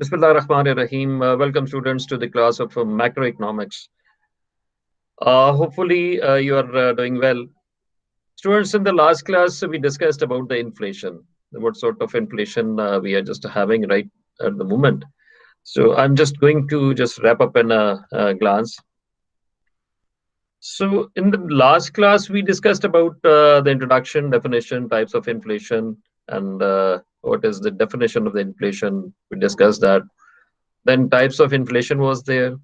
Bismillah Rahman Rahim. Welcome, students, to the class of macroeconomics. Hopefully, you are doing well. Students, in the last class, we discussed about the inflation, what sort of inflation we are just having right at the moment. So, I'm just going to just wrap up in a glance. So, in the last class, we discussed about the introduction, definition, types of inflation, and what is the definition of the inflation. We discussed that. Then, types of inflation was there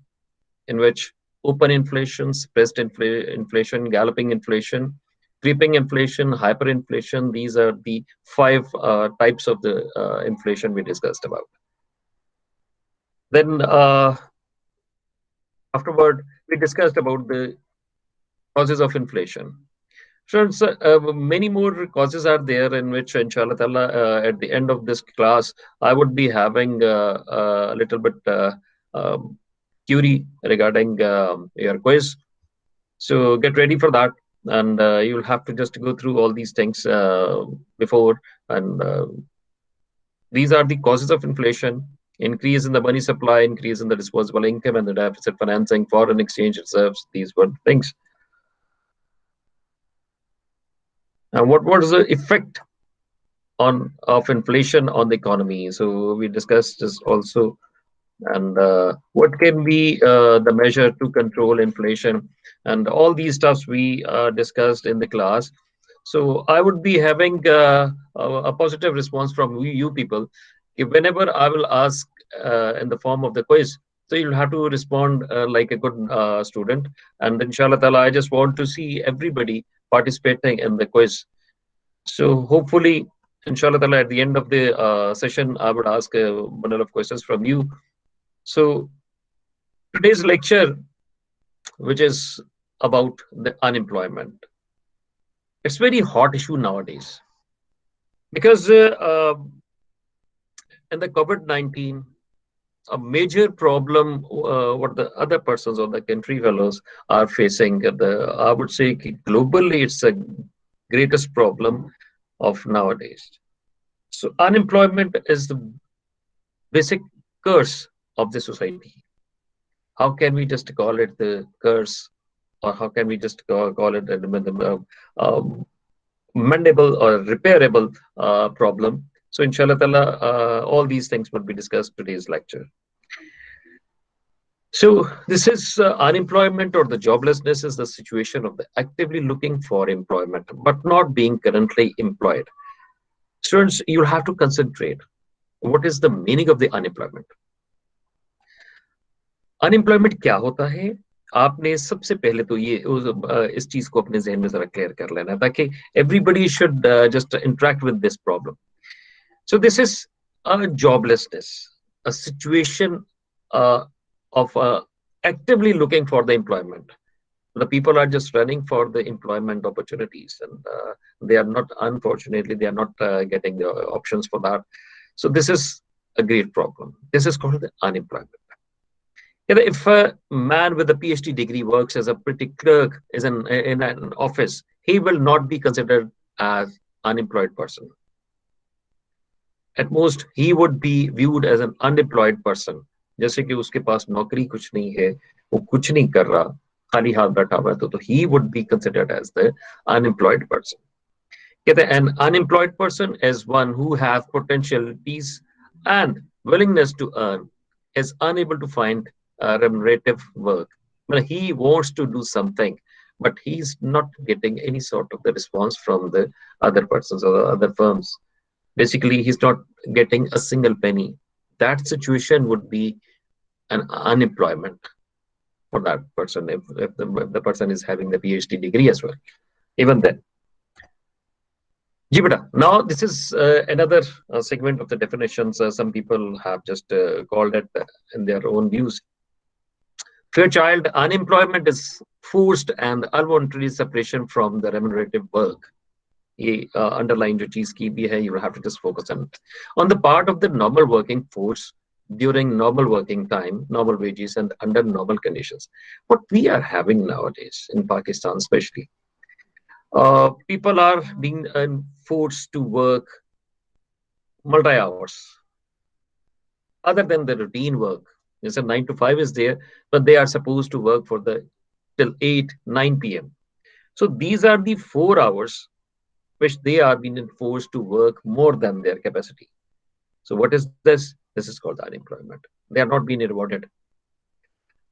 in which open inflation, suppressed inflation, galloping inflation, creeping inflation, hyperinflation. These are the five types of the inflation we discussed about. Then afterward, we discussed about the causes of inflation. So many more causes are there in which, inshallah ta'ala, at the end of this class, I would be having a little bit um, query regarding your quiz. So get ready for that, and you'll have to just go through all these things before. And these are the causes of inflation: increase in the money supply, increase in the disposable income, and the deficit financing, foreign exchange reserves. These were the things. And what was the effect on of inflation on the economy? So we discussed this also, and what can be the measure to control inflation, and all these stuffs we discussed in the class. So I would be having a positive response from you people. If whenever I will ask in the form of the quiz, so you'll have to respond like a good student. And inshallah ta'ala, I just want to see everybody participating in the quiz. So hopefully, inshallah ta'ala, at the end of the session, I would ask a bundle of questions from you. So today's lecture, which is about the unemployment, it's very hot issue nowadays because in the COVID-19, a major problem what the other persons or the country fellows are facing. I would say globally, it's the greatest problem of nowadays. So unemployment is the basic curse of the society. How can we just call it the curse, or how can we just call it a mendable or repairable problem? So, inshallah, ta'ala, all these things will be discussed today's lecture. So, this is unemployment or the joblessness is the situation of the actively looking for employment but not being currently employed. Students, you have to concentrate. What is the meaning of the unemployment? Unemployment क्या होता है? आपने सबसे पहले तो ये इस चीज को अपने जहन में जरा क्लियर कर लेना है ताकि everybody should just interact with this problem. So this is a joblessness, a situation of actively looking for the employment. The people are just running for the employment opportunities, and they are not, unfortunately, they are not getting the options for that. So this is a great problem. This is called the unemployment. If a man with a PhD degree works as a pretty clerk in an office, he will not be considered as unemployed person. At most, he would be viewed as an unemployed person. जैसे कि उसके पास नौकरी कुछ नहीं है, वो कुछ नहीं कर रहा, खाली हाथ बैठा हुआ है, तो he would be considered as the unemployed person. An unemployed person is one who has potentialities and willingness to earn, is unable to find remunerative work. Well, he wants to do something, but he's not getting any sort of the response from the other persons or the other firms. Basically, he's not getting a single penny. That situation would be an unemployment for that person if the person is having the PhD degree as well. Even then. Jibita. Now, this is another segment of the definitions. Some people have just called it in their own views. Fairchild, unemployment is forced and involuntary separation from the remunerative work. ये underline जो चीज की भी है, you have to just focus on the part of the normal working force during normal working time, normal wages, and under normal conditions. What we are having nowadays in Pakistan, especially, people are being forced to work multi hours. other than the routine work. It's a 9 to 5 is there, but they are supposed to work for the till 8, 9 p.m. So these are the 4 hours which they are being forced to work more than their capacity. So what is this? This is called unemployment. They are not being rewarded.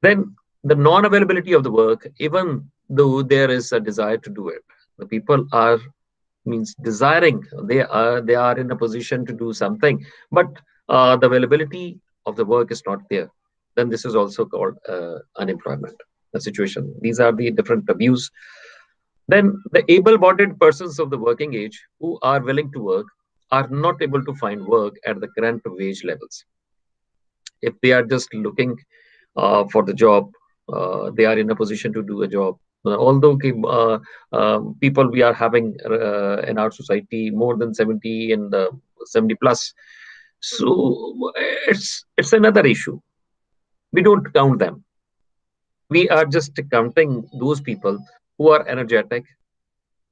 Then the non-availability of the work, even though there is a desire to do it, the people are means desiring, they are in a position to do something, but the availability of the work is not there. Then this is also called unemployment the situation. These are the different abuse. Then the able-bodied persons of the working age who are willing to work are not able to find work at the current wage levels. If they are just looking for the job, they are in a position to do a job. Although people we are having in our society more than 70 and 70 plus, so it's another issue. We don't count them. We are just counting those people who are energetic,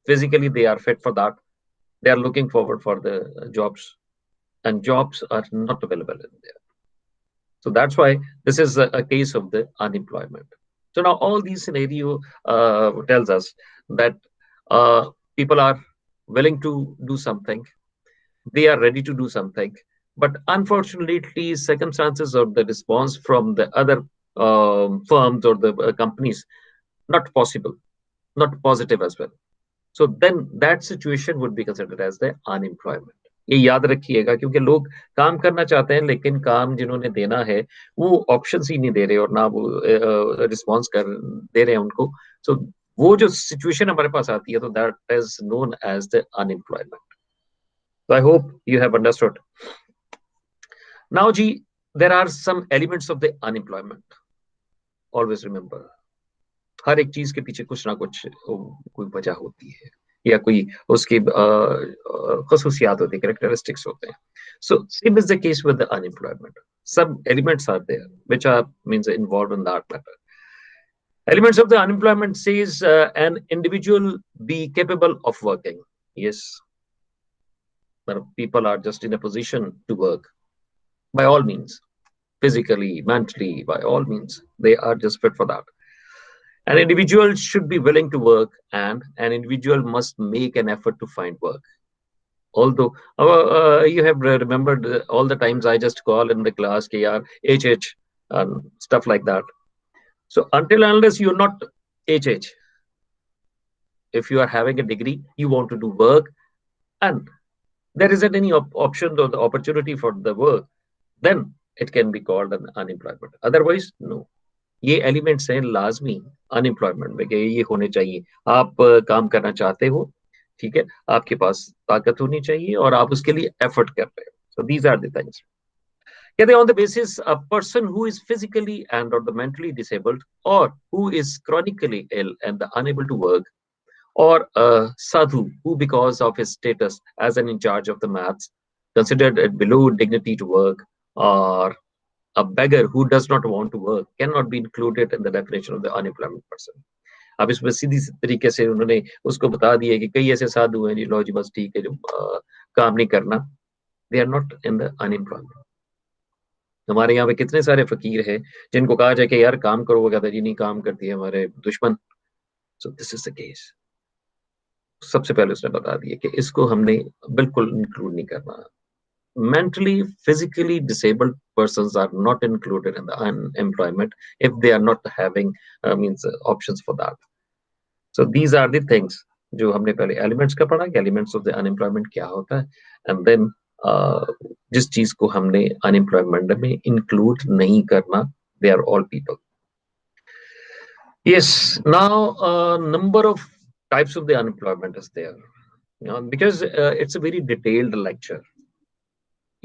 physically they are fit for that. They are looking forward for the jobs, and jobs are not available in there. So that's why this is a case of the unemployment. So now all these scenario tells us that people are willing to do something, they are ready to do something, but unfortunately, circumstances or the response from the other firms or the companies not possible, not positive as well. So then that situation would be considered as the unemployment. ये याद रखिएगा, क्योंकि लोग काम करना चाहते हैं लेकिन काम जिन्होंने देना है वो ऑप्शंस ही नहीं दे रहे और ना वो रिस्पॉन्स कर दे रहे हैं उनको. सो वो जो सिचुएशन हमारे पास आती है तो that is known as the unemployment. So I hope you have understood. Now, ji, there are some elements of the unemployment. Always remember, हर एक चीज के पीछे कुछ ना कुछ कोई वजह होती है या कोई उसकी खसूसियात होती है, characteristics होते हैं. So same is the case with the unemployment. Some elements are there which are means involved in that matter. Elements of the unemployment says an individual be capable of working. Yes, but people are just in a position to work by all means, physically, mentally, by all means, they are just fit for that. An individual should be willing to work, and an individual must make an effort to find work. Although you have remembered all the times I just call in the class KR, HH, and stuff like that. So until and unless you're not HH, if you are having a degree, you want to do work, and there isn't any option or the opportunity for the work, then it can be called an unemployment. Otherwise, no. ये elements हैं लाजमी unemployment में कि ये होने चाहिए. आप काम करना चाहते हो, ठीक है, आपके पास ताकत होनी चाहिए और आप उसके लिए एफर्ट कर रहे हो. So these are the things. कहते on the basis a person who is physically and or the mentally disabled or who is chronically ill and unable to work, or a sadhu who because of his status as an in charge of the maths considered it below dignity to work, or a beggar who does not want to work cannot be included in the definition of the unemployment person. अब इसमें सीधी तरीके से उन्होंने उसको बता दिया कि कई ऐसे साधु हैं जी, लो जी बस ठीक है, जो काम नहीं करना, they are not in the unemployment. हमारे यहाँ पे कितने सारे फकीर हैं जिनको कहा जाए कि यार काम करो, वो कहता है जी नहीं काम करती है हमारे दुश्मन. So this is the case. सबसे पहले उसने बता दिया कि इसको हमने बिल्कुल इंक्लूड नहीं करना. Mentally, physically disabled persons are not included in the unemployment if they are not having means options for that. So these are the things जो हमने पहले elements का पढ़ा कि elements of the unemployment क्या होता है, and then जिस चीज को हमने unemployment में include नहीं करना, they are all people. Yes, now number of types of the unemployment is there, because it's a very detailed lecture.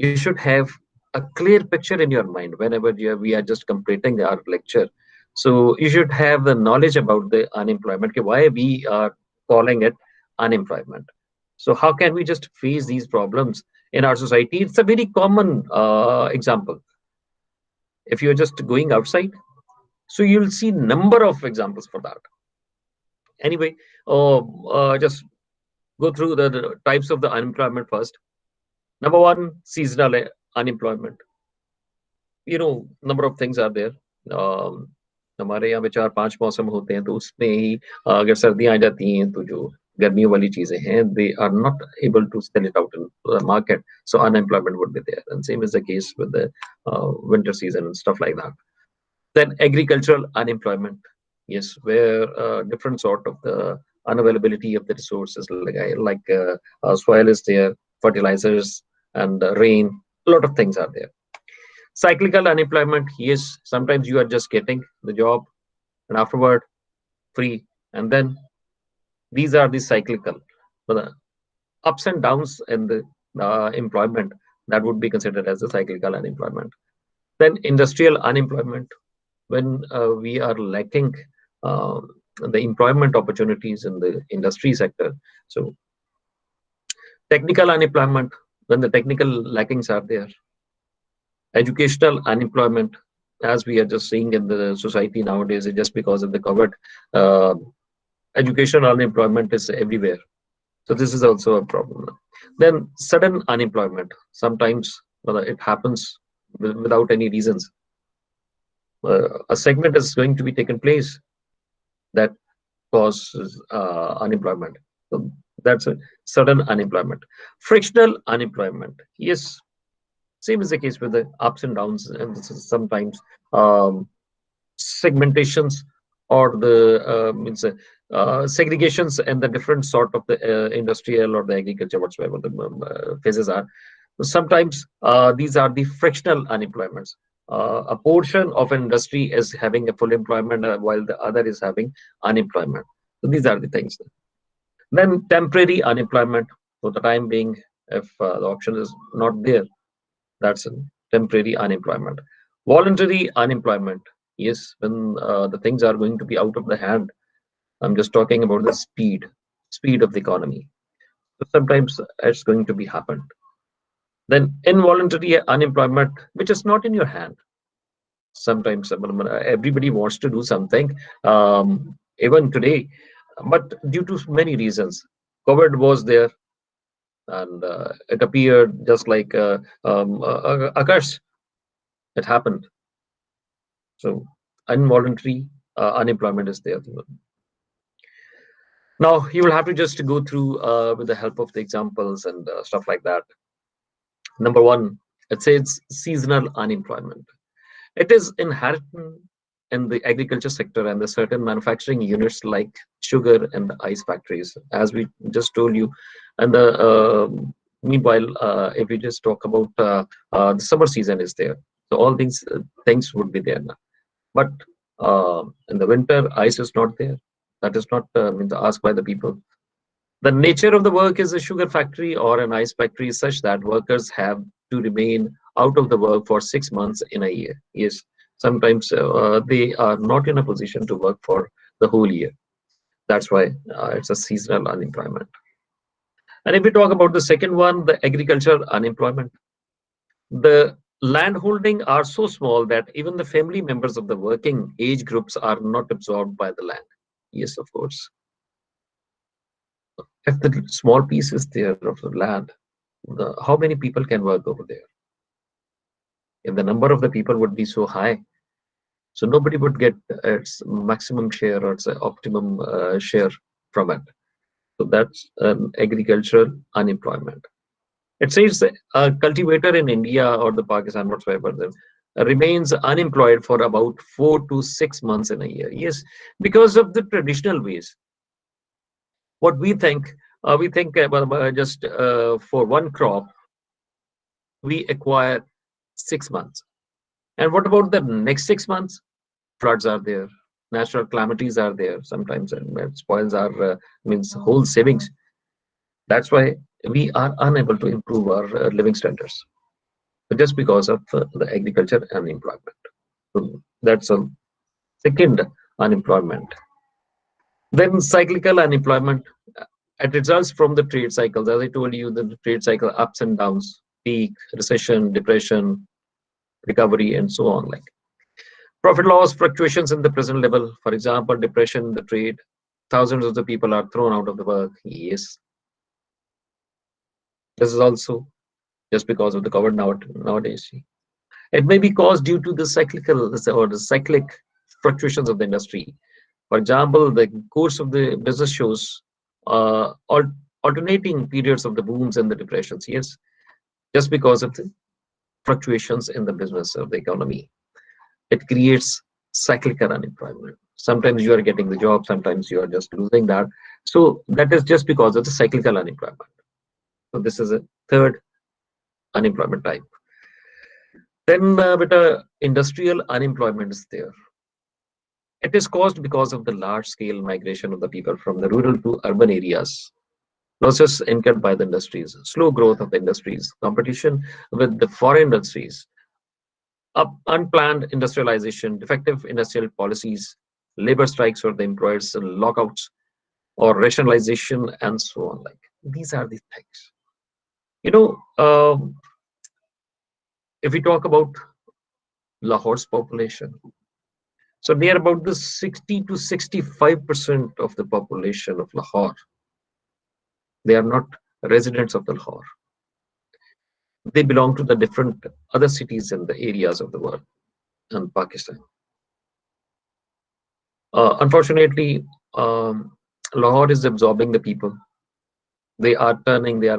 You should have a clear picture in your mind whenever we are just completing our lecture. So you should have the knowledge about the unemployment, why we are calling it unemployment. So how can we just face these problems in our society? It's a very common example. If you're just going outside, so you'll see number of examples for that. Anyway, just go through the types of the unemployment first. Number one, seasonal unemployment. number of things are there. um, हमारे यहाँ पे 4-5 मौसम होते हैं, तो उसमें ही अगर सर्दियाँ आ जाती हैं तो जो गर्मियों वाली चीजें हैं, they are not able to sell it out in the market, so unemployment would be there, and same is the case with the winter season and stuff like that. Then agricultural unemployment, yes, where different sort of the unavailability of the resources, like soil is there, fertilizers, and rain. A lot of things are there. Cyclical unemployment, yes, sometimes you are just getting the job and afterward free, and then these are the cyclical. But the ups and downs in the employment, that would be considered as the cyclical unemployment. Then industrial unemployment, when we are lacking uh, the employment opportunities in the industry sector. So technical unemployment, when the technical lackings are there. Educational unemployment, as we are just seeing in the society nowadays, just because of the COVID, uh, educational unemployment is everywhere. So this is also a problem. Then sudden unemployment, sometimes it happens without any reasons. A segment is going to be taken place that causes unemployment. So that's a sudden unemployment. Frictional unemployment, yes, same is the case with the ups and downs, and this is sometimes um, segmentations or the means segregations and the different sort of the industrial or the agriculture whatsoever the phases are. Sometimes these are the frictional unemployments. A portion of an industry is having a full employment while the other is having unemployment. So these are the things. Then temporary unemployment for the time being, if the option is not there, that's a temporary unemployment. Voluntary unemployment, yes, when the things are going to be out of the hand. I'm just talking about the speed of the economy. So sometimes it's going to be happened. Then involuntary unemployment, which is not in your hand. Sometimes everybody wants to do something, even today, but due to many reasons, COVID was there, and it appeared just like a curse. It happened. So involuntary unemployment is there. Now you will have to just go through with the help of the examples and stuff like that. Number one, it says seasonal unemployment. It is inherent in the agriculture sector and the certain manufacturing units like sugar and the ice factories, as we just told you. And the meanwhile, if we just talk about the summer season is there, so all these things would be there now. But in the winter, ice is not there. That is not means asked by the people. The nature of the work is a sugar factory or an ice factory is such that workers have to remain out of the work for 6 months in a year. Yes, sometimes they are not in a position to work for the whole year. That's why it's a seasonal unemployment. And if we talk about the second one, the agricultural unemployment, the land holding are so small that even the family members of the working age groups are not absorbed by the land. Yes, of course. If the small piece is there of the land, how many people can work over there? If the number of the people would be so high, so nobody would get its maximum share or its optimum share from it. So that's agricultural unemployment. It says a cultivator in India or the Pakistan whatsoever then remains unemployed for about 4 to 6 months in a year. Yes, because of the traditional ways. What we think just for one crop we acquire 6 months. And what about the next 6 months? Floods are there, natural calamities are there sometimes, and it spoils our means whole savings. That's why we are unable to improve our living standards just because of the agriculture and employment. So that's a second unemployment. Then cyclical unemployment. It results from the trade cycles. As I told you, the trade cycle ups and downs, peak, recession, depression, recovery, and so on. Like profit loss fluctuations in the present level. For example, depression in the trade, thousands of the people are thrown out of the work. Yes, this is also just because of the COVID nowadays. It may be caused due to the cyclical or the cyclic fluctuations of the industry. For example, the course of the business shows alternating periods of the booms and the depressions. Yes, just because of the fluctuations in the business of the economy. It creates cyclical unemployment. Sometimes you are getting the job, sometimes you are just losing that. So that is just because of the cyclical unemployment. So this is a third unemployment type. Then with industrial unemployment is there. It is caused because of the large scale migration of the people from the rural to urban areas. Losses incurred by the industries, slow growth of the industries, competition with the foreign industries, unplanned industrialization, defective industrial policies, labor strikes or the employers, lockouts or rationalization, and so on. Like these are the things. You know, if we talk about Lahore's population, so near about the 60 to 65% of the population of Lahore, they are not residents of the Lahore. They belong to the different other cities in the areas of the world and Pakistan. Unfortunately, Lahore is absorbing the people. They are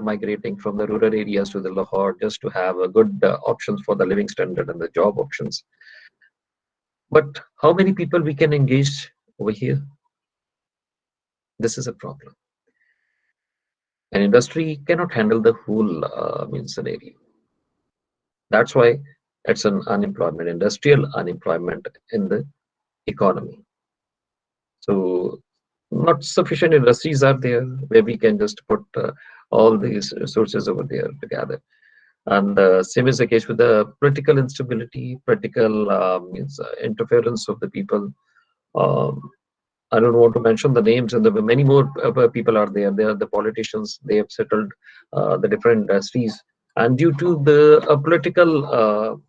migrating from the rural areas to the Lahore just to have a good options for the living standard and the job options. But how many people we can engage over here? This is a problem. An industry cannot handle the whole scenario. That's why it's an unemployment, industrial unemployment in the economy. So not sufficient industries are there where we can just put all these resources over there together. And same is the case with the political instability, political interference of the people. Um, I don't want to mention the names, and the many more people are there. They are the politicians. They have settled the different industries, and due to the political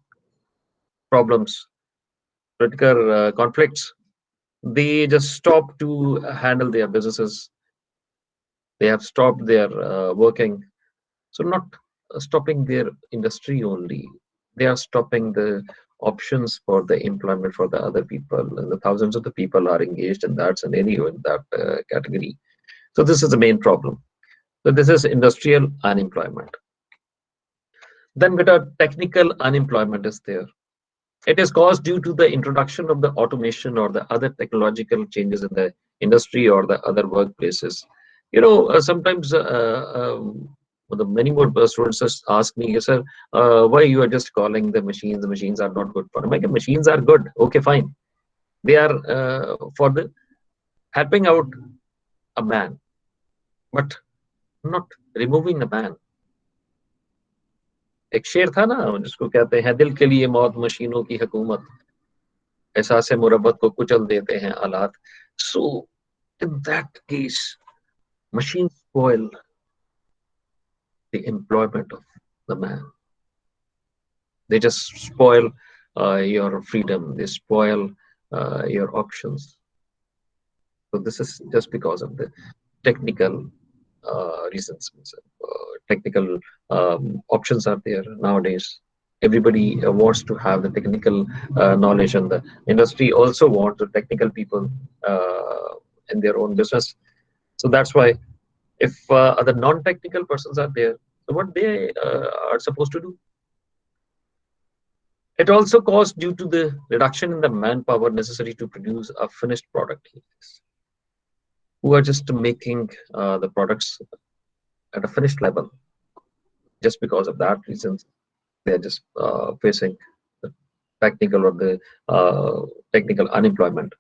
problems, political conflicts, they just stop to handle their businesses. They have stopped their working. So not stopping their industry only, they are stopping the options for the employment for the other people, and the thousands of the people are engaged in that scenario in that category. So this is the main problem. So this is industrial unemployment. Then with a technical unemployment is there. It is caused due to the introduction of the automation or the other technological changes in the industry or the other workplaces. Sometimes the many more students just ask me, sir, why you are just calling the machines? The machines are not good for them. Like, machines are good. Okay, fine. They are for the helping out a man, but not removing a man. एक शेर था ना जिसको कहते हैं दिल के लिए मौत मशीनों की हुकूमत एहसास मुरब्बत को कुचल देते हैं आलात. So in that case, machines spoil the employment of the man. They just spoil your freedom. They spoil your options. So this is just because of the technical reasons. Technical options are there nowadays. Everybody wants to have the technical knowledge, and the industry also wants the technical people in their own business. So that's why if other non-technical persons are there, so what they are supposed to do? It also caused due to the reduction in the manpower necessary to produce a finished product, who are just making the products at a finished level. Just because of that reasons, they are just facing the technical or the technical unemployment.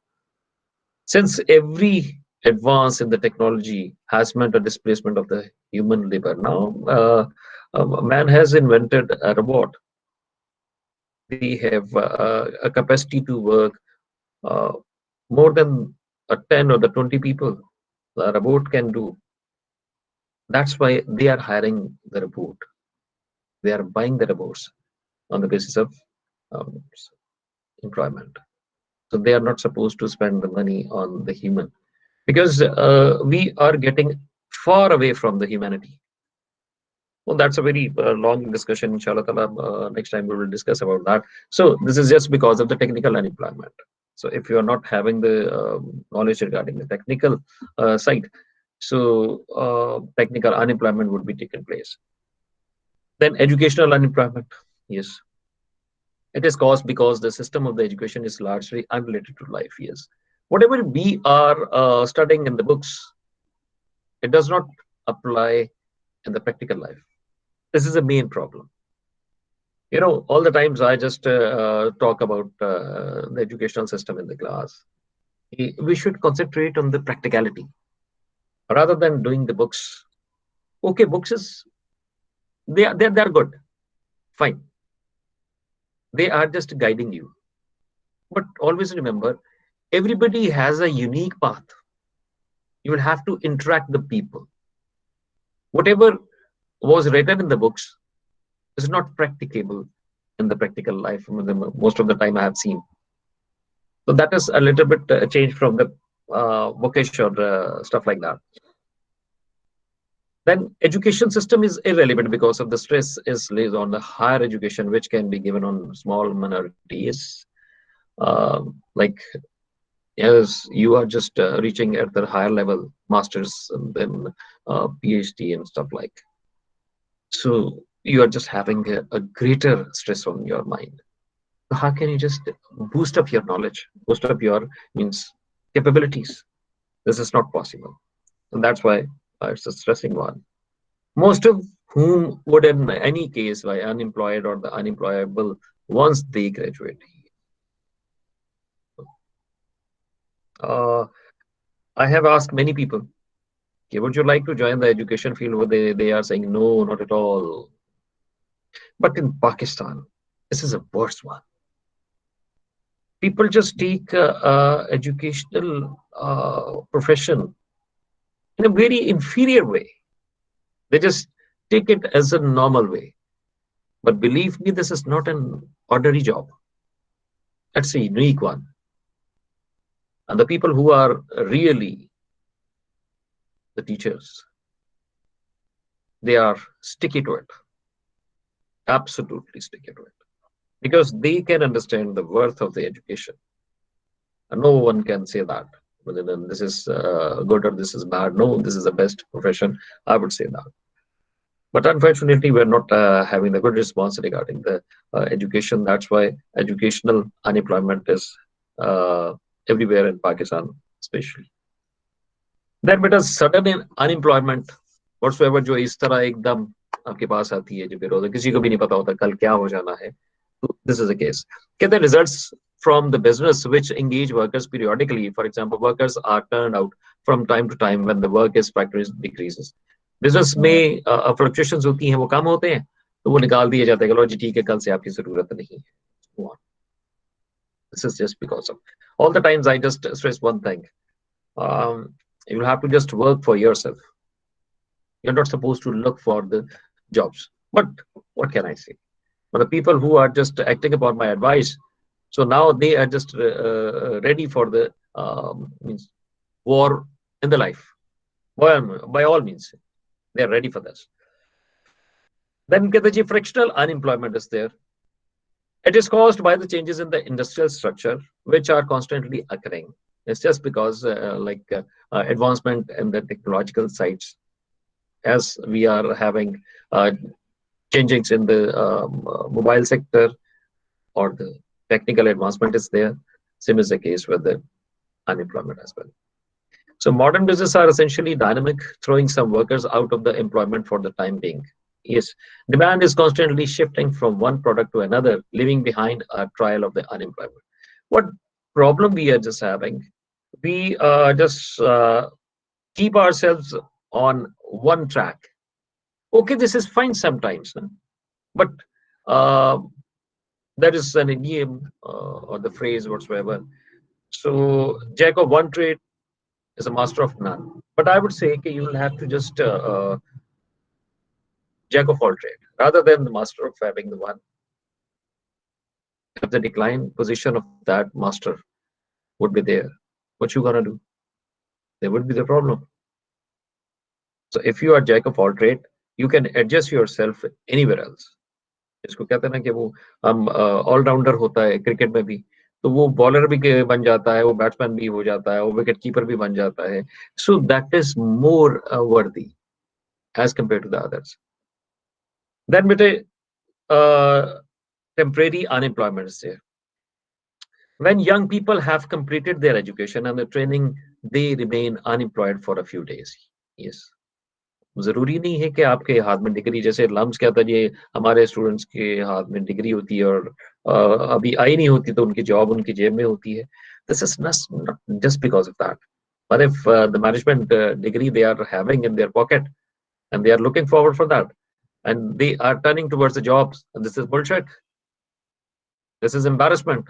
Since every advance in the technology has meant a displacement of the human labor, now man has invented a robot. They have a capacity to work uh, more than 10 or the 20 people the robot can do. That's why they are hiring the robot. They are buying the robots on the basis of um, employment. So they are not supposed to spend the money on the human, because we are getting far away from the humanity. Well, that's a very long discussion. Inshallah, ta'ala, next time we will discuss about that. So this is just because of the technical unemployment. So if you are not having the knowledge regarding the technical side, so technical unemployment would be taken place. Then educational unemployment. Yes, it is caused because the system of the education is largely unrelated to life. Yes, whatever we are studying in the books, it does not apply in the practical life. This is a main problem. All the times I just talk about the educational system in the class. We should concentrate on the practicality rather than doing the books. Okay, books is they're good, fine. They are just guiding you. But always remember, everybody has a unique path. You will have to interact the people. Whatever was written in the books is not practicable in the practical life. Most of the time I have seen. So that is a little bit change from the bookish or stuff like that. Then education system is irrelevant because of the stress is laid on the higher education, which can be given on small minorities. Like as you are just reaching at the higher level, masters and then PhD and stuff like. So you are just having a greater stress on your mind. So how can you just boost up your knowledge, boost up your means capabilities? This is not possible, and that's why it's a stressing one. Most of whom would, in any case, by unemployed or the unemployable once they graduate. Uh, I have asked many people, okay, would you like to join the education field? Where they are saying no, not at all. But in Pakistan, this is a worse one. People just take educational profession in a very inferior way. They just take it as a normal way. But believe me, this is not an ordinary job. That's a unique one. And the people who are really the teachers, they are sticky to it, absolutely sticky to it, because they can understand the worth of the education. And no one can say that whether then this is good or this is bad. No, this is the best profession. I would say that. But unfortunately, we're not having the good response regarding the education. That's why educational unemployment is uh, everywhere in Pakistan, especially. Then बेटा sudden unemployment whatsoever जो इस तरह एकदम आपके पास आती है जो बेरोजगार किसी को भी नहीं पता होता कल क्या हो जाना है. This is the case. Get the results from the business which engage workers periodically. For example, workers are turned out from time to time when the work is factories decreases. Business में fluctuations होती हैं वो कम होते हैं तो वो निकाल दिए जाते हैं. चलो जी ठीक है कल से आपकी जरूरत नहीं है. This is just because of all the times I just stress one thing. Um, you will have to just work for yourself. You're not supposed to look for the jobs. But what can I say? But the people who are just acting upon my advice, so now they are just ready for the means war in the life. By all means, they are ready for this. Then the fractional unemployment is there. It is caused by the changes in the industrial structure, which are constantly occurring. It's just because advancement in the technological sides, as we are having changes in the mobile sector or the technical advancement is there. Same is the case with the unemployment as well. So modern businesses are essentially dynamic, throwing some workers out of the employment for the time being. Yes, demand is constantly shifting from one product to another, leaving behind a trial of the unemployment. What problem we are just having? We just keep ourselves on one track. Okay, this is fine sometimes, no? But uh, there is an idiom or the phrase whatsoever. So, jack of one trade is a master of none. But I would say okay, you will have to just jack of all trade rather than the master of having the one. If the decline position of that master would be there, what you gonna do? There would be the problem. So if you are jack of all trade, you can adjust yourself anywhere else. इसको कहते हैं ना कि वो हम allrounder होता है cricket में भी, तो वो बॉलर भी बन जाता है, वो बैट्समैन भी हो जाता है, वो विकेट कीपर भी बन जाता है. So that is more worthy as compare to the others. Then बेटे temporary unemployment is there. When young people have completed their education and the training, they remain unemployed for a few days. Yes. जरूरी नहीं है कि आपके हाथ में degree, जैसे lumps क्या था, ये हमारे स्टूडेंट्स के हाथ में डिग्री होती है और अभी आई नहीं होती तो उनकी जॉब उनकी जेब में होती है. This is not just because of that. But if the management degree they are having in their pocket and they are looking forward for that and they are turning towards the jobs, and this is bullshit. This is embarrassment,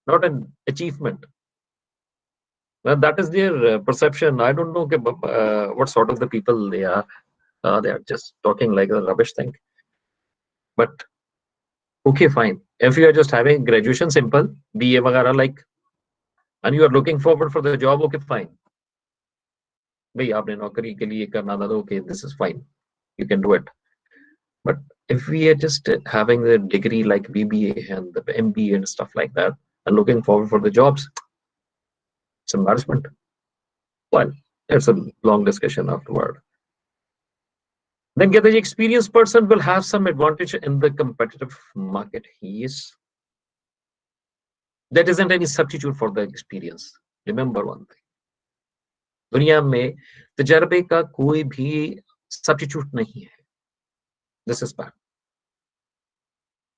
not an achievement. Well, that is their perception. I don't know what sort of the people they are. They are just talking like a rubbish thing. But okay, fine. If you are just having graduation simple, BA वगैरह like, and you are looking forward for the job, okay, fine. भाई आपने नौकरी के लिए करना था तो okay, this is fine. You can do it. But if we are just having the degree like BBA and the MBA and stuff like that, and looking forward for the jobs, it's embarrassment. Well, it's a long discussion afterward. Then get the experienced person will have some advantage in the competitive market. Yes. That isn't any substitute for the experience. Remember one thing. दुनिया में तजर्बे का कोई भी substitute नहीं है. This is bad.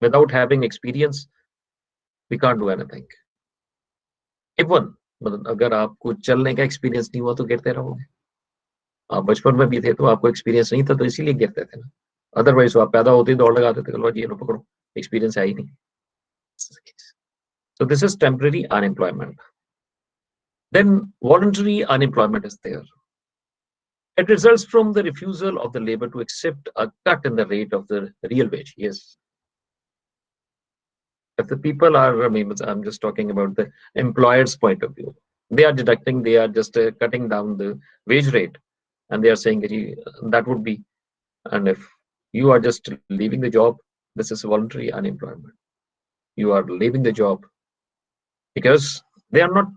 Without having experience, we can't do anything. Even मतलब अगर आपको चलने का एक्सपीरियंस नहीं हुआ तो गिरते रहोगे. आप बचपन में भी थे तो आपको एक्सपीरियंस नहीं था तो इसीलिए गिरते थे ना. अदरवाइज आप पैदा होते ही दौड़ लगाते थे, चलो जी लो पकड़ो, एक्सपीरियंस है ही नहीं. So this is temporary unemployment. Then voluntary unemployment is there. It results from the refusal of the labor to accept a cut in the rate of the real wage. Yes. If the people are, I mean, I'm just talking about the employer's point of view. They are deducting, they are just cutting down the wage rate, and they are saying that would be. And if you are just leaving the job, this is voluntary unemployment. You are leaving the job because they are not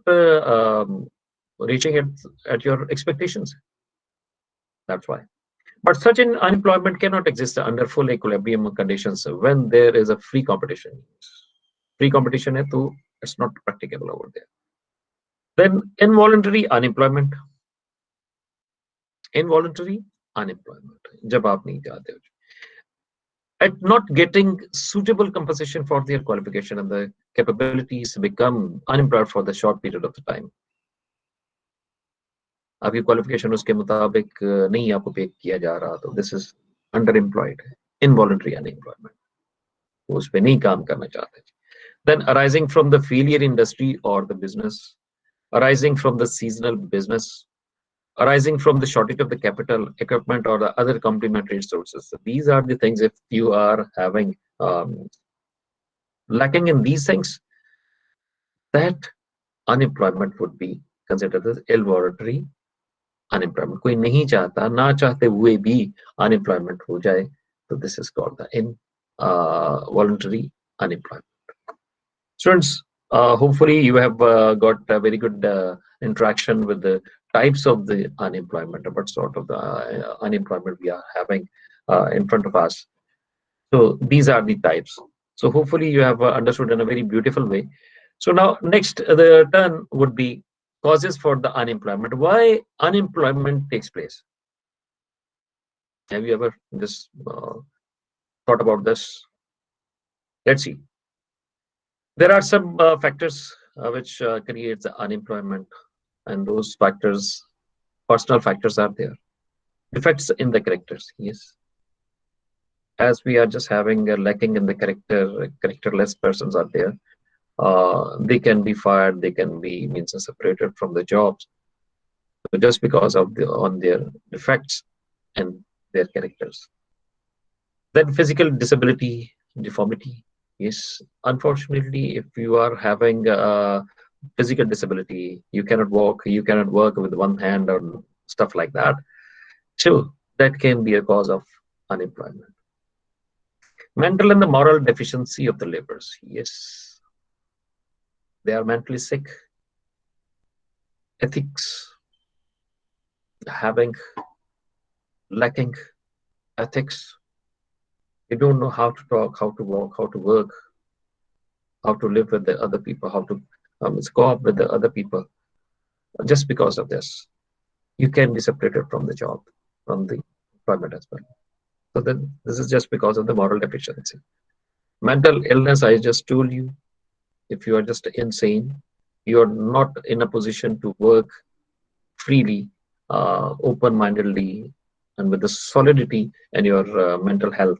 reaching it at your expectations. That's why. But such an unemployment cannot exist under full equilibrium conditions when there is a free competition. Free competition hai to it's not practicable over there. Then involuntary unemployment. Involuntary unemployment. जब आप नहीं चाहते हो. At not getting suitable compensation for their qualification and the capabilities become unemployed for the short period of the time. आपकी qualification उसके मुताबिक नहीं आपको पे किया जा रहा तो this is underemployed, involuntary unemployment. वो उस पे नहीं काम करना चाहते. Then arising from the failure industry और the business, arising from the seasonal business, arising from the shortage of the capital, equipment, or the other complementary resources. So these are the things. If you are having lacking in these things, that unemployment would be considered as involuntary unemployment. कोई नहीं चाहता, ना चाहते हुए भी unemployment हो जाए, so this is called the involuntary unemployment. Students, hopefully you have got a very good interaction with the types of the unemployment, what sort of the unemployment we are having in front of us. So these are the types. So hopefully you have understood in a very beautiful way. So now next the turn would be causes for the unemployment. Why unemployment takes place? Have you ever just thought about this? Let's see. There are some factors which create the unemployment, and those factors, personal factors are there. Defects in the characters, yes. As we are just having a lacking in the characterless persons are there. They can be fired, they can be separated from the jobs, so just because of their defects and their characters. Then physical disability, deformity. Yes, unfortunately, if you are having a physical disability, you cannot walk, you cannot work with one hand or stuff like that. So that can be a cause of unemployment. Mental and the moral deficiency of the laborers. Yes, they are mentally sick. Ethics, having lacking ethics. They don't know how to talk, how to walk, how to work, how to live with the other people, how to cope with the other people. Just because of this, you can be separated from the job, from the employment as well. So then this is just because of the moral deficiency. Mental illness, I just told you, if you are just insane, you are not in a position to work freely, open-mindedly, and with the solidity in your mental health.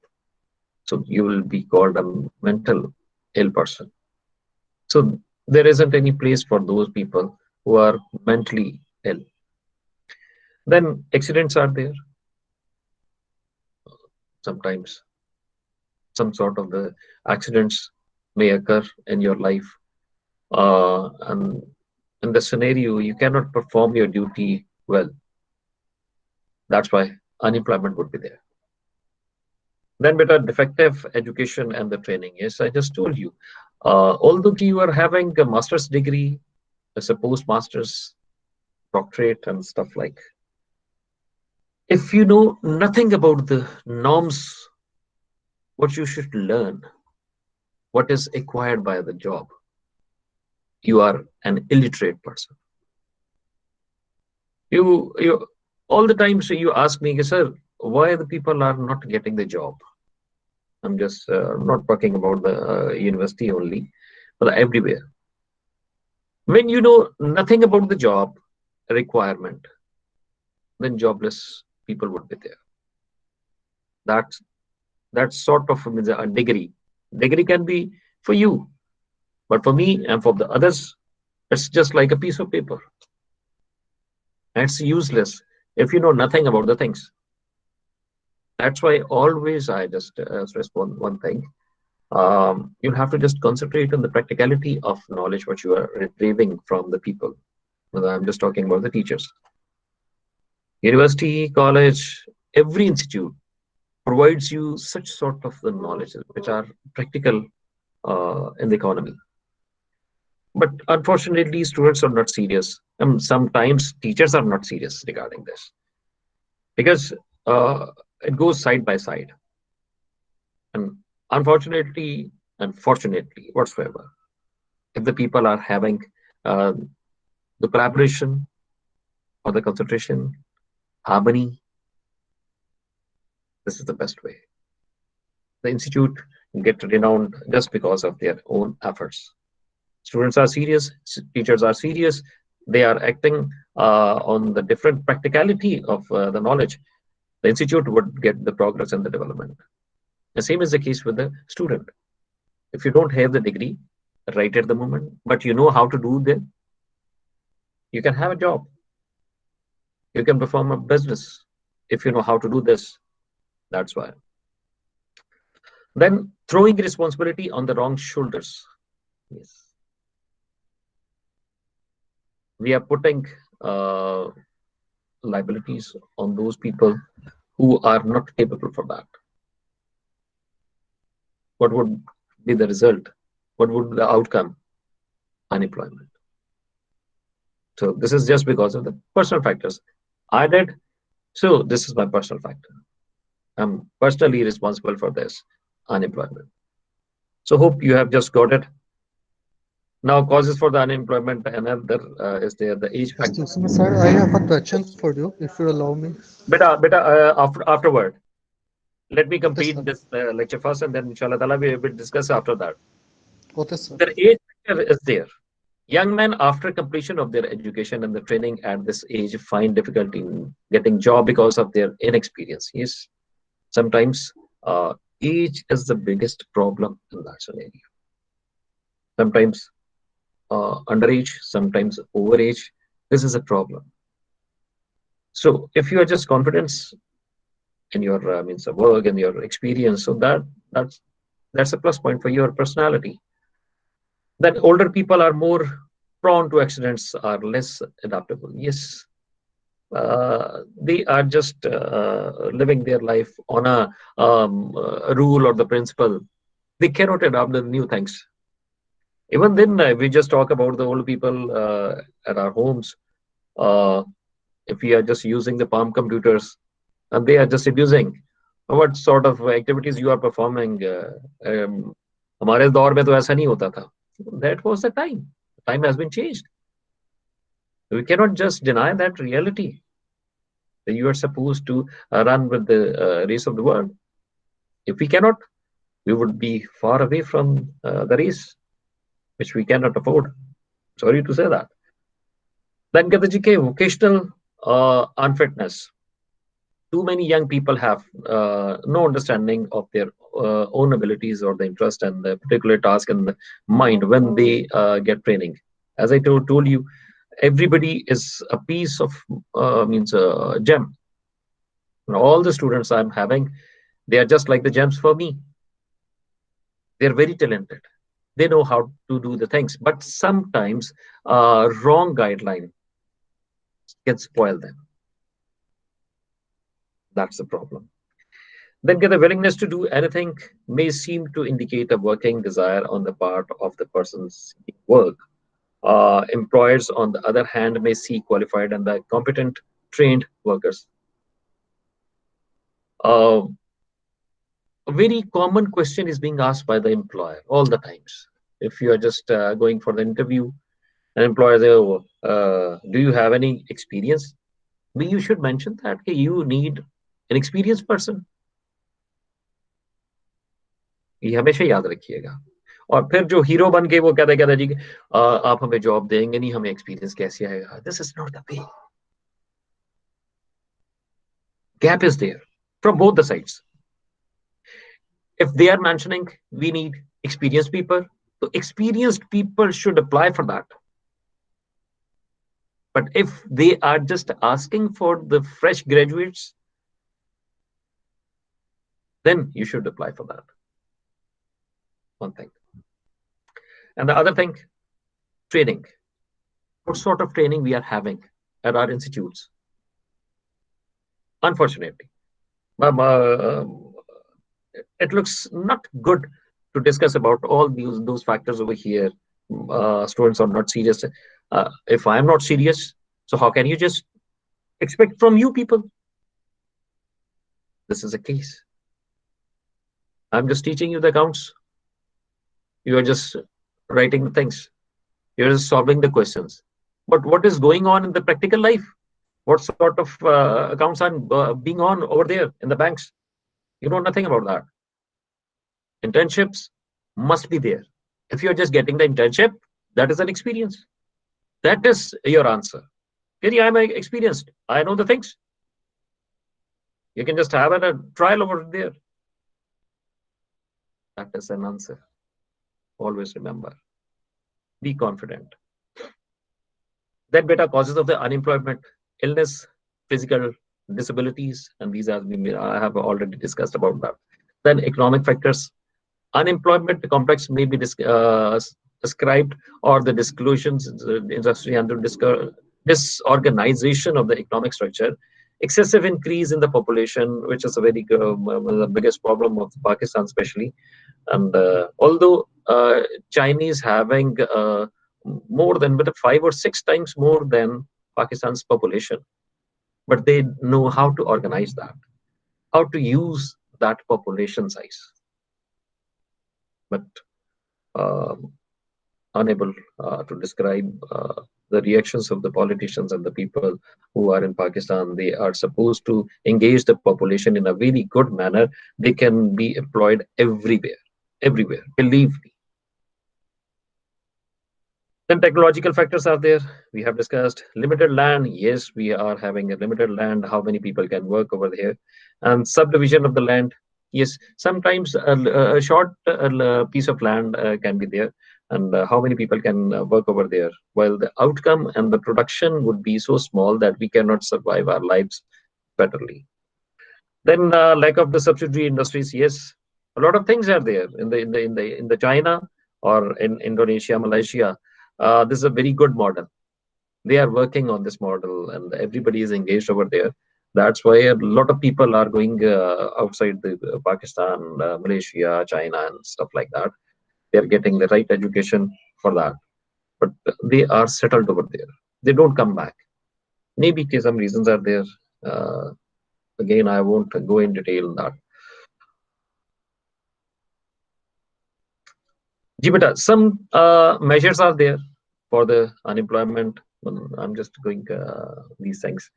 So you will be called a mental ill person. So there isn't any place for those people who are mentally ill. Then accidents are there. Sometimes some sort of the accidents may occur in your life, and in the scenario you cannot perform your duty well. That's why unemployment would be there. Then better defective education and the training. Yes, I just told you. Although you are having a master's degree, as a postmaster's doctorate and stuff like, if you know nothing about the norms, what you should learn, what is acquired by the job, you are an illiterate person. You all the time, so you ask me, sir, why the people are not getting the job? I'm just not talking about the university only, but everywhere. When you know nothing about the job requirement, then jobless people would be there. That's that sort of means a degree. Degree can be for you, but for me and for the others, it's just like a piece of paper. And it's useless if you know nothing about the things. That's why always I just respond one thing. You'll have to just concentrate on the practicality of knowledge what you are retrieving from the people. Well, I'm just talking about the teachers. University, college, every institute provides you such sort of the knowledge which are practical in the economy. But unfortunately, students are not serious. And sometimes teachers are not serious regarding this because it goes side by side. And unfortunately, and fortunately, whatsoever, if the people are having uh, the collaboration or the concentration, harmony, this is the best way. The institute get renowned just because of their own efforts. Students are serious, teachers are serious, they are acting on the different practicality of the knowledge. The institute would get the progress and the development. The same is the case with the student. If you don't have the degree right at the moment, but you know how to do that, you can have a job. You can perform a business if you know how to do this. That's why. Then throwing responsibility on the wrong shoulders. Yes. We are putting liabilities on those people who are not capable for that. What would be the result? What would be the outcome? Unemployment. So this is just because of the personal factors. I did, so this is my personal factor. I'm personally responsible for this unemployment. So hope you have just got it. Now causes for the unemployment, another is there the age factor. Excuse me, sir. I have a question for you, if you allow me. Beta, afterward, let me Okay, complete sir. this lecture first, and then inshallah ta'ala we will discuss after that. Okay, sir. The age factor is there. Young men, after completion of their education and the training at this age, find difficulty in getting job because of their inexperience. Yes, sometimes age is the biggest problem in that scenario. Sometimes underage, sometimes overage. This is a problem. So if you are just confident in your means of work and your experience, so that's that's a plus point for your personality. Then older people are more prone to accidents, are less adaptable. Yes, They are just living their life on a rule or the principle. They cannot adopt the new things. Even then, we just talk about the old people at our homes. Uh, if we are just using the palm computers and they are just abusing, what sort of activities you are performing? हमारे दौर में तो ऐसा नहीं होता था. That was the time. Time has been changed. We cannot just deny that reality. That you are supposed to run with the race of the world. If we cannot, we would be far away from the race, which we cannot afford. Sorry to say that. Then कहते जी कि vocational unfitness. Too many young people have no understanding of their own abilities or the interest and the particular task in the mind when they get training. As I told you, everybody is a piece of means a gem. And all the students I'm having, they are just like the gems for me. They're very talented. They know how to do the things, but sometimes wrong guideline can spoil them. That's the problem. Then the willingness to do anything may seem to indicate a working desire on the part of the person's work. Employers, on the other hand, may see qualified and the competent, trained workers. Uh, a very common question is being asked by the employer all the times. If you are just going for the interview, an employer says, "Oh, do you have any experience?" But you should mention that hey, you need an experienced person. ये हमेशा याद रखिएगा. और फिर जो hero बन के वो कहते कहते जी आप हमें जॉब देंगे नहीं हमें एक्सपीरियंस कैसे आएगा. This is not the way. Gap is there from both the sides. If they are mentioning we need experienced people, so experienced people should apply for that. But if they are just asking for the fresh graduates, then you should apply for that. One thing. And the other thing, training. What sort of training we are having at our institutes? Unfortunately, it looks not good to discuss about all those factors over here. Students are not serious. If I am not serious, so how can you just expect from you people? This is a case. I'm just teaching you the accounts. You are just writing the things. You're just solving the questions. But what is going on in the practical life? What sort of accounts are being on over there in the banks? You know nothing about that. Internships must be there. If you're just getting the internship, that is an experience. That is your answer. Really, I'm experienced. I know the things. You can just have a trial over there. That is an answer. Always remember. Be confident. Then beta causes of the unemployment, illness, physical disabilities, and these are I have already discussed about that. Then economic factors, unemployment complex may be described or the disclosures industry under disorganization of the economic structure, excessive increase in the population, which is a very the biggest problem of Pakistan especially. And although Chinese having more than 5 or 6 times more than Pakistan's population, but they know how to organize that, how to use that population size, but unable to describe the reactions of the politicians and the people who are in Pakistan. They are supposed to engage the population in a very good manner. They can be employed everywhere, everywhere. Believe me. Then technological factors are there. We have discussed limited land. Yes, we are having a limited land. How many people can work over here? And subdivision of the land. Yes, sometimes a short piece of land can be there. And how many people can work over there? Well, the outcome and the production would be so small that we cannot survive our lives betterly. Then lack of the subsidiary industries. Yes, a lot of things are there in the China or in Indonesia, Malaysia. This is a very good model. They are working on this model, and everybody is engaged over there. That's why a lot of people are going outside the Pakistan, Malaysia, China, and stuff like that. They are getting the right education for that, but they are settled over there. They don't come back. Maybe some reasons are there. Uh, Again, I won't go in detail on that. Ji beta, some measures are there for the unemployment. I'm just going these things.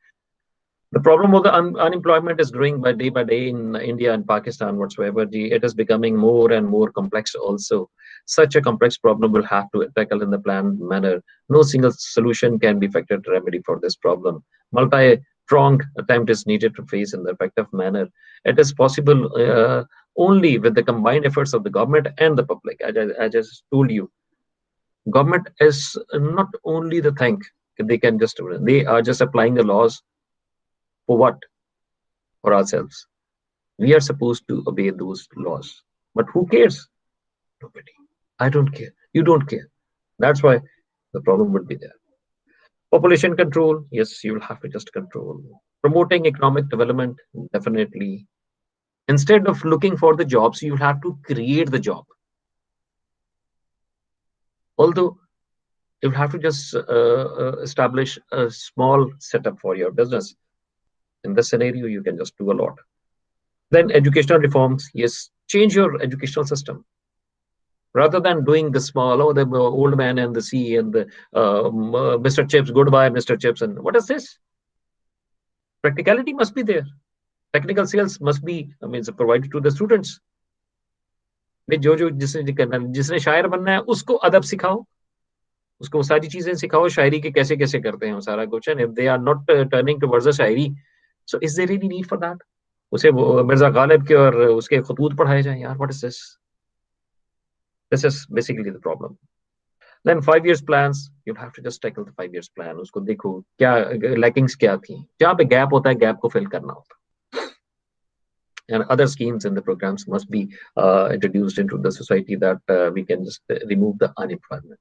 The problem of the unemployment is growing by day in India and Pakistan whatsoever. It is becoming more and more complex also. Such a complex problem will have to tackle in the planned manner. No single solution can be effective remedy for this problem. Multi-pronged attempt is needed to face in the effective manner. It is possible only with the combined efforts of the government and the public. I just told you, government is not only the thing they are just applying the laws for what? For ourselves. We are supposed to obey those laws. But who cares? Nobody. I don't care. You don't care. That's why the problem would be there. Population control, yes, you will have to just control. Promoting economic development, definitely. Instead of looking for the jobs, you will have to create the job. Although you have to just establish a small setup for your business. In this scenario, you can just do a lot. Then educational reforms, yes, change your educational system. Rather than doing the small, oh, the old man and the sea and the Mr. Chips, goodbye, Mr. Chips, and what is this? Practicality must be there. Technical skills must be, I mean, provided to the students. जो जो जिसने शायर बनना है उसको अदब सिखाओ, उसको सारी चीजें सिखाओ, शायरी के कैसे कैसे करते हैं सारा कुछ. And if they are not turning towards the Shayari, so is there any need for that? उसे मिर्जा गालिब के और उसके खतूत पढ़ाए जाएं यार. What is this? This is basically the problem. Then 5 years plans, you have to just tackle the 5 years plan. उसको देखो क्या lackings क्या थी, जहाँ पे gap होता है gap को fill करना होता है. And other schemes and the programs must be introduced into the society that we can just remove the unemployment.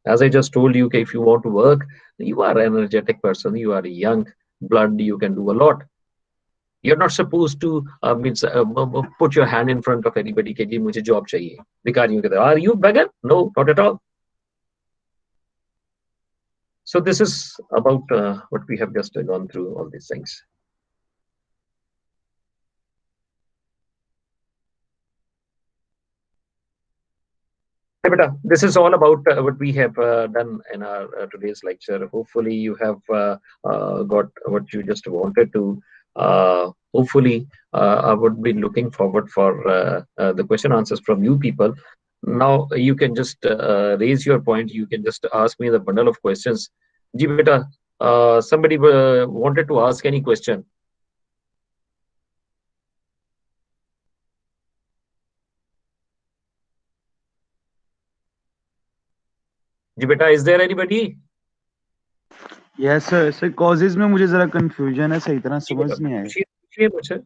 As I just told you, if you want to work, you are an energetic person, you are a young blood, you can do a lot. You're not supposed to put your hand in front of anybody कि जी मुझे job चाहिए. भिखारियों की तरह. Are you beggar? No, not at all. So this is about what we have just gone through all these things. Hey, beta, this is all about what we have done in our today's lecture. Hopefully you have got what you just wanted to. Hopefully I would be looking forward for the question answers from you people. Now you can just raise your point. You can just ask me the bundle of questions. Ji beta, somebody wanted to ask any question. जी बेटा, is there anybody? Yes sir, sir causes में मुझे जरा confusion है, सही तरह समझ नहीं आया. पूछिए मुझे.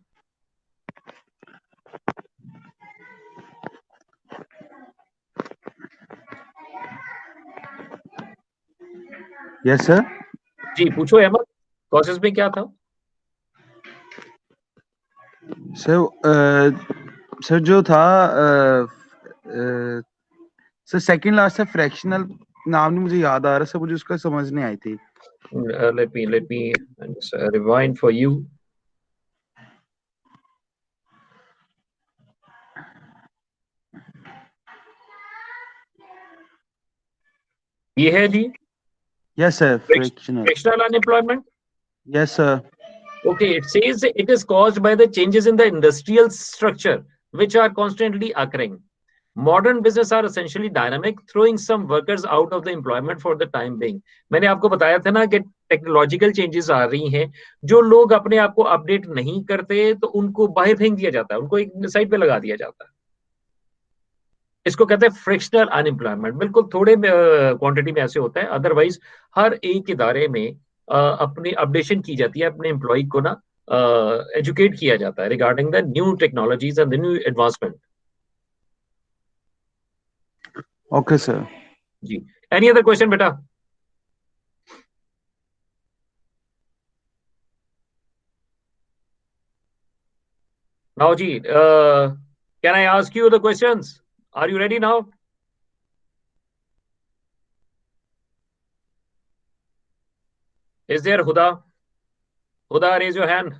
Yes sir. जी पूछो अहमद, causes में क्या था? सर जो था सर सेकंड लास्ट से फ्रैक्शनल नाम नहीं मुझे याद आ रहा सर, मुझे उसका समझ नहीं आई थी. Let me just rewind for you. ये है जी. Yes sir, fractional unemployment. Yes sir. Okay, it says it is caused by the changes in the industrial structure which are constantly occurring. Modern business are essentially dynamic, throwing some workers out of the employment for the time being. मैंने आपको बताया था ना कि technological changes आ रही हैं, जो लोग अपने आप को अपडेट नहीं करते तो उनको बाहर फेंक दिया जाता है, उनको एक साइड पे लगा दिया जाता है. इसको कहते हैं फ्रिक्शनल अनएम्प्लॉयमेंट. बिल्कुल थोड़े क्वांटिटी में ऐसे होता है, अदरवाइज हर एक इदारे में अपनी अपडेशन की जाती है, अपने एम्प्लॉय को ना एजुकेट किया जाता है regarding the new technologies and the new advancement. Okay sir. जी, एनी अदर क्वेश्चन बेटा? Now, ji, can I ask you the questions? Are you ready now? Is there Huda? Huda, raise your hand.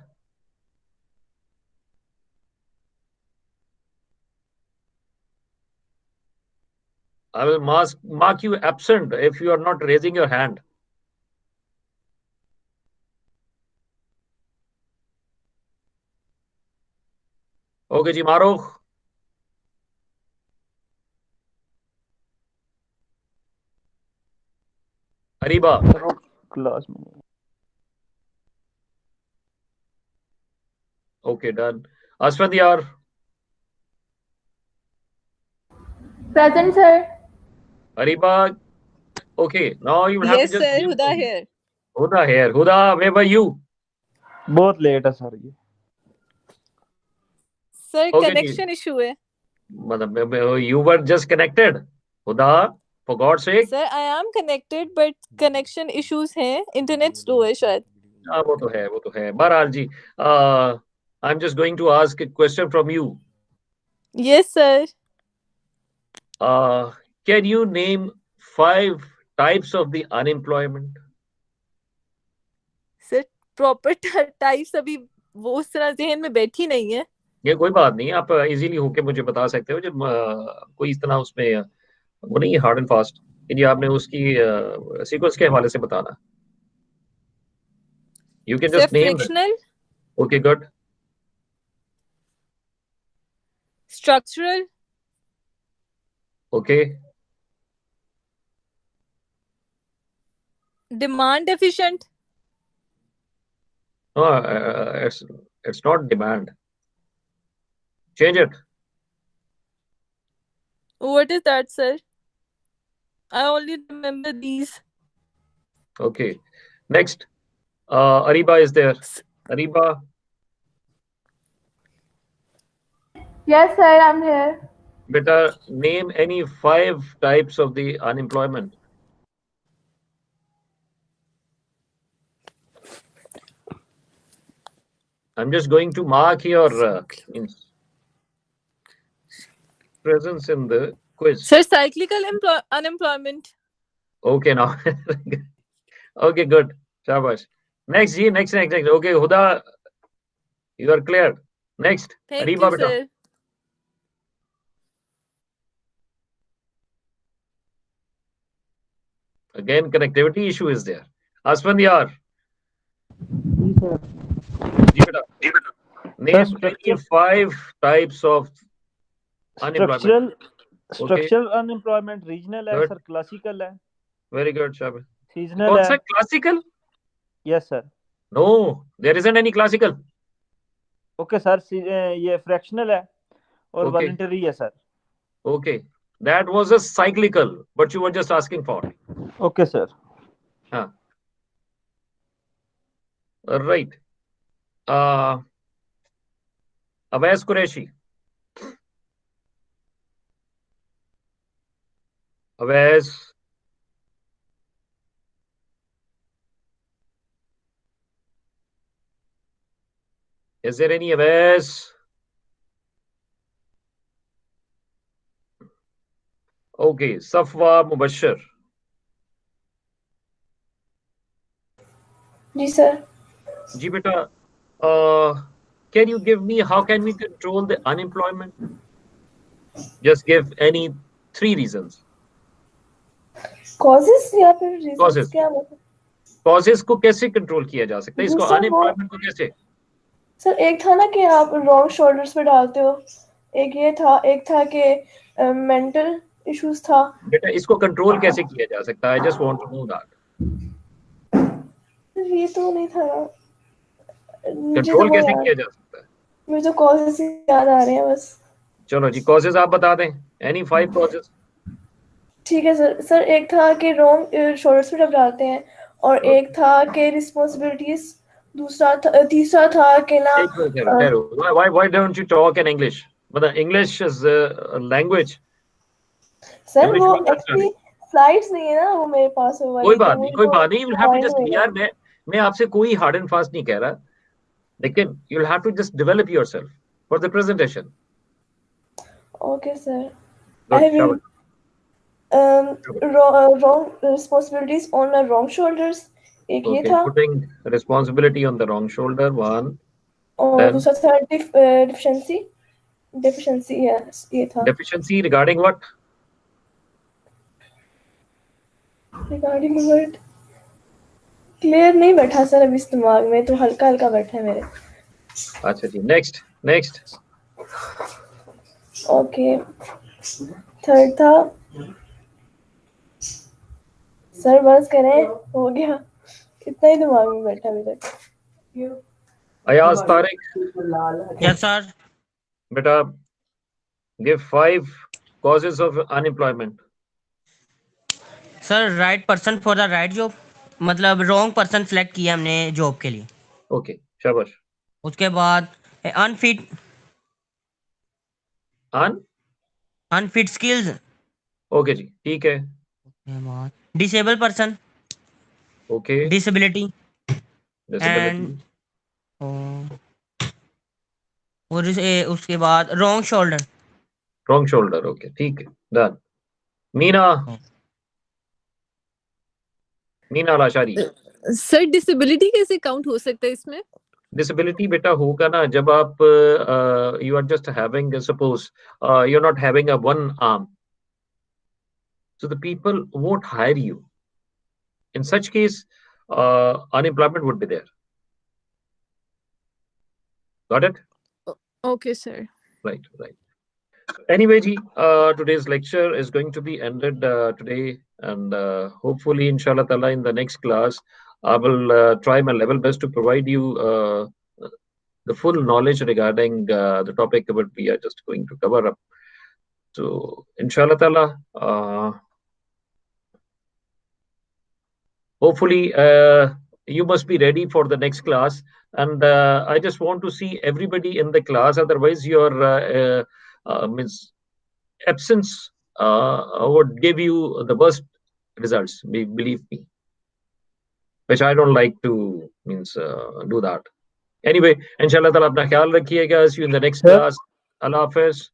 I will mark you absent if you are not raising your hand. Okay, ji, Maro. Ariba. Class में Okay, done. Asfandiyar. Present, sir. Ariba. Okay, now you will have to Yes, just sir. give Huda me here. Huda here. Huda, where were you? बहुत late है sir ये Sir, Okay, connection issue है. you were just connected. Huda, for God's sake. Sir, I am connected, but connection issues हैं. Internet slow है शायद. हाँ वो तो है बहरहाल जी I'm just going to ask a question from you. Yes, sir. Can you name 5 types of the unemployment? Sir, proper types अभी वो उस तरह ज़हन में बैठी नहीं है. ये कोई बात नहीं, आप इजीली होके मुझे बता सकते हो जब कोई इस तरह उसमें वो नहीं है हार्ड एंड फास्ट कि जी आपने उसकी सीक्वेंस के हवाले से बताना. You can Sir, just name them. frictional, Okay, good. structural, Okay. demand efficient. No, it's not demand. Change it. What is that, sir? I only remember these. Okay. Next. Ariba is there. Ariba. Yes, sir, I'm here. Beta, name any 5 types of the unemployment. I'm just going to mark your presence in the quiz. Sir, cyclical unemployment. Okay, now. Okay, good. Shabash. Next, G. Next. Okay, Huda, you are clear. Next. Thank Ariba, you, beta. sir. Again, connectivity issue is there. Asfandiyar. Ji, beta. Name any 5 types of unemployment. Structural unemployment regional है Good. Sir classical है Very good, Shabash. Seasonal कौन है सा classical? Yes sir No, there isn't any classical. Okay sir ये fractional है और Okay. Voluntary है sir Okay, that was a cyclical, but you were just asking for. Okay sir Right. Awais Qureshi. Awais. Is there any Awais? Okay, Safwa Mubashir. Ji, sir. Ji beta, can you give me how can we control the unemployment? Just give any 3 reasons. Causes या फिर reasons Causes. क्या मतलब? Causes को कैसे control किया जा सकता है? इसको दूसरा वो- unemployment को कैसे? सर एक था ना कि आप रॉन्ग शोल्डर्स पे डालते हो, एक ये था, एक था कि मेंटल इश्यूज था. बेटा इसको कंट्रोल कैसे किया जा सकता है? I just want to know that. ये तो नहीं था. मुझे तो कंट्रोल वो कैसे याद- किया जा सकता है? मुझे तो causes याद आ रहे हैं बस. चलो जी कॉजेज आप बता दें. Any 5 causes. ठीक है सर. सर एक था कि रॉन्ग शोल्डर्स पे जब डालते हैं, और एक था कि रिस्पांसिबिलिटीज, दूसरा था, तीसरा था कि ना एक मिनट ठहरो. Why don't you talk in English? मतलब English is a language. Sir English वो में बात एक्चुअली स्लाइड्स नहीं है ना वो मेरे पास वो वाली. कोई तो बात नहीं, मुझे कोई वो बात नहीं. You will have to find just होगा. यार मैं आपसे कोई हार्ड एंड फास्ट नहीं कह रहा, लेकिन you will have to just develop yourself. for the presentation. Okay, sir. I Good. will Shabash. wrong responsibilities on my wrong shoulders. एक ये Okay, था putting responsibility on the wrong shoulder. One. और Then दूसरा था deficiency yes ये था deficiency regarding what? regarding what clear नहीं बैठा सर अभी इस दिमाग में तो हल्का हल्का बैठा है मेरे अच्छा जी. Next. ओके थर्ड था सर बस करें हो गया इतना ही दिमाग में बैठा अभी तक Ayaz Tariq, Yes, sir. beta, give 5 causes of unemployment. Sir, right person for the right job. मतलब wrong person select किया हमने job के लिए. Okay, shabash. उसके बाद unfit skills. Okay जी, ठीक है. Disabled person. Okay. Disability. Disability. और उसके बाद wrong shoulder. Wrong shoulder. Okay, ठीक है. Done. Meena Lashari. Sir disability कैसे काउंट हो सकता है इसमें? Disability बेटा होगा ना जब आप you are just having suppose you're not having a one arm, so the people won't hire you. In such case, unemployment would be there. Got it? Okay, sir. Right. Anyway, ji, today's lecture is going to be ended today, and hopefully, inshallah ta'ala, in the next class, I will try my level best to provide you the full knowledge regarding the topic that we are just going to cover up. So, inshallah ta'ala, hopefully, you must be ready for the next class, and I just want to see everybody in the class. Otherwise, your means absence would give you the worst results. Believe me, which I don't like to do that. Anyway, inshallah ta'ala, apna khayal rakhiyega. See you in the next Sir? class. Allah Hafiz.